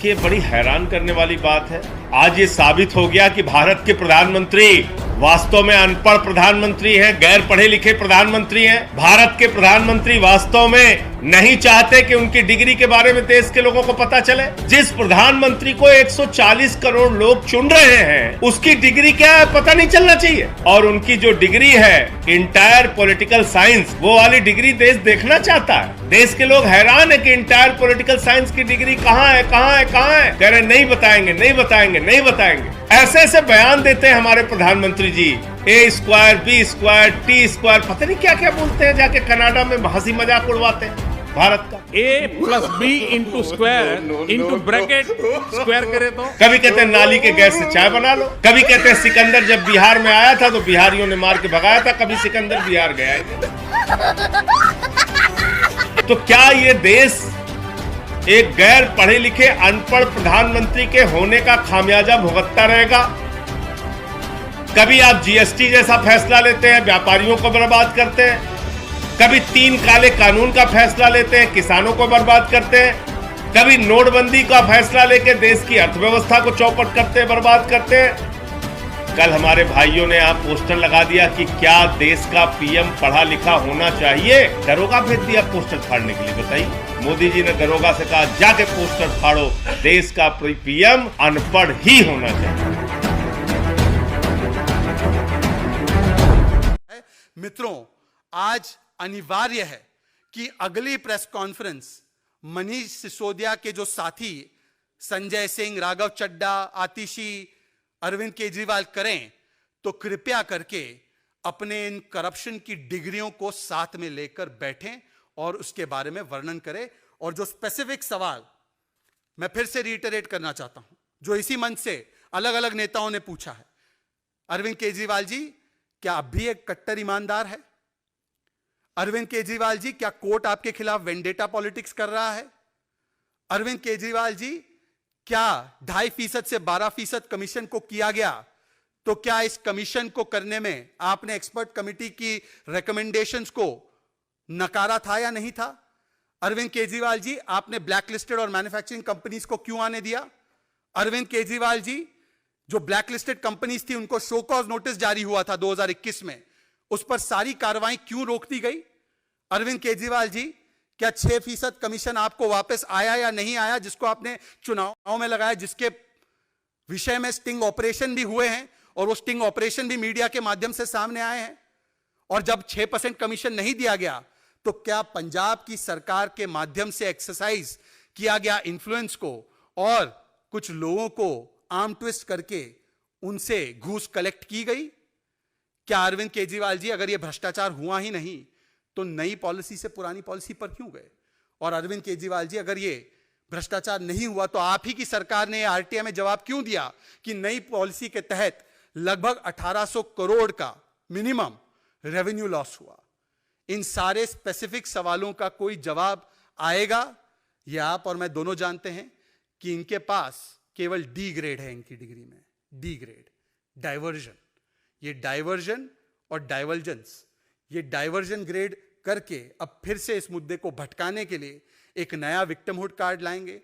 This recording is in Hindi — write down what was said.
देखिए, बड़ी हैरान करने वाली बात है। आज ये साबित हो गया कि भारत के प्रधानमंत्री वास्तव में अनपढ़ प्रधानमंत्री हैं, गैर पढ़े लिखे प्रधानमंत्री हैं। भारत के प्रधानमंत्री वास्तव में नहीं चाहते कि उनकी डिग्री के बारे में देश के लोगों को पता चले। जिस प्रधानमंत्री को 140 करोड़ लोग चुन रहे हैं, उसकी डिग्री क्या है पता नहीं चलना चाहिए। और उनकी जो डिग्री है इंटायर पॉलिटिकल साइंस, वो वाली डिग्री देश देखना चाहता है। देश के लोग हैरान है कि इंटायर पॉलिटिकल साइंस की डिग्री कहाँ है, कहाँ है, कहाँ है। कह रहे नहीं बताएंगे, नहीं बताएंगे, नहीं बताएंगे। ऐसे ऐसे बयान देते हैं हमारे प्रधानमंत्री जी। A² B² T², पता नहीं क्या क्या बोलते हैं। जाके कनाडा में हंसी मजाक उड़वाते हैं भारत का। A+B*** स्क्वायर करे तो कभी कहते हैं नाली के गैस से चाय बना लो, कभी कहते हैं सिकंदर जब बिहार में आया था तो बिहारियों ने मार के भगाया था। कभी सिकंदर बिहार गया है। तो क्या ये देश एक गैर पढ़े लिखे अनपढ़ प्रधानमंत्री के होने का खामियाजा भुगतता रहेगा? कभी आप GST जैसा फैसला लेते हैं, व्यापारियों को बर्बाद करते हैं। कभी 3 काले कानून का फैसला लेते हैं, किसानों को बर्बाद करते हैं। कभी नोटबंदी का फैसला लेकर देश की अर्थव्यवस्था को चौपट करते हैं, बर्बाद करते हैं। कल हमारे भाइयों ने यहाँ पोस्टर लगा दिया कि क्या देश का PM पढ़ा लिखा होना चाहिए। दरोगा भेज दिया पोस्टर फाड़ने के लिए। बताइए, मोदी जी ने दरोगा से कहा जाके पोस्टर फाड़ो, देश का PM अनपढ़ ही होना चाहिए। मित्रों, आज अनिवार्य है कि अगली प्रेस कॉन्फ्रेंस मनीष सिसोदिया के जो साथी संजय सिंह, राघव चड्ढा, आतिशी, अरविंद केजरीवाल करें, तो कृपया करके अपने इन करप्शन की डिग्रियों को साथ में लेकर बैठें और उसके बारे में वर्णन करें। और जो स्पेसिफिक सवाल मैं फिर से रिइटरेट करना चाहता हूं, जो इसी मंच से अलग अलग नेताओं ने पूछा है। अरविंद केजरीवाल जी, क्या आप भी एक कट्टर ईमानदार है? अरविंद केजरीवाल जी, क्या कोर्ट आपके खिलाफ वेंडेटा पॉलिटिक्स कर रहा है? अरविंद केजरीवाल जी, क्या 2.5% से 12% कमीशन को किया गया, तो क्या इस कमीशन को करने में आपने एक्सपर्ट कमेटी की रिकमेंडेशंस को नकारा था या नहीं था? अरविंद केजरीवाल जी, आपने ब्लैकलिस्टेड और मैन्युफैक्चरिंग कंपनीज को क्यों आने दिया? अरविंद केजरीवाल जी, जो ब्लैकलिस्टेड कंपनीज थी उनको शो कॉज नोटिस जारी हुआ था 2021 में, उस पर सारी कार्रवाई क्यों रोक दी गई? अरविंद केजरीवाल जी, क्या 6% कमीशन आपको वापस आया या नहीं आया, जिसको आपने चुनाव में लगाया, जिसके विषय में स्टिंग ऑपरेशन भी हुए हैं और वो स्टिंग ऑपरेशन भी मीडिया के माध्यम से सामने आए हैं? और जब 6% कमीशन नहीं दिया गया, तो क्या पंजाब की सरकार के माध्यम से एक्सरसाइज किया गया इन्फ्लुएंस को और कुछ लोगों को आर्म ट्विस्ट करके उनसे घूस कलेक्ट की गई? क्या अरविंद केजरीवाल जी, अगर यह भ्रष्टाचार हुआ ही नहीं तो नई पॉलिसी से पुरानी पॉलिसी पर क्यों गए? और अरविंद केजरीवाल जी, अगर ये भ्रष्टाचार नहीं हुआ तो आप ही की सरकार ने RTI में जवाब क्यों दिया कि नई पॉलिसी के तहत लगभग 1800 करोड़ का मिनिमम रेवेन्यू लॉस हुआ? इन सारे स्पेसिफिक सवालों का कोई जवाब आएगा? यह आप और मैं दोनों जानते हैं कि इनके पास केवल D ग्रेड है इनकी डिग्री में। D grade, diversion. ये डाइवर्जन और डाइवर्जेंस, ये डाइवर्जन ग्रेड करके अब फिर से इस मुद्दे को भटकाने के लिए एक नया विक्टिमहुड कार्ड लाएंगे।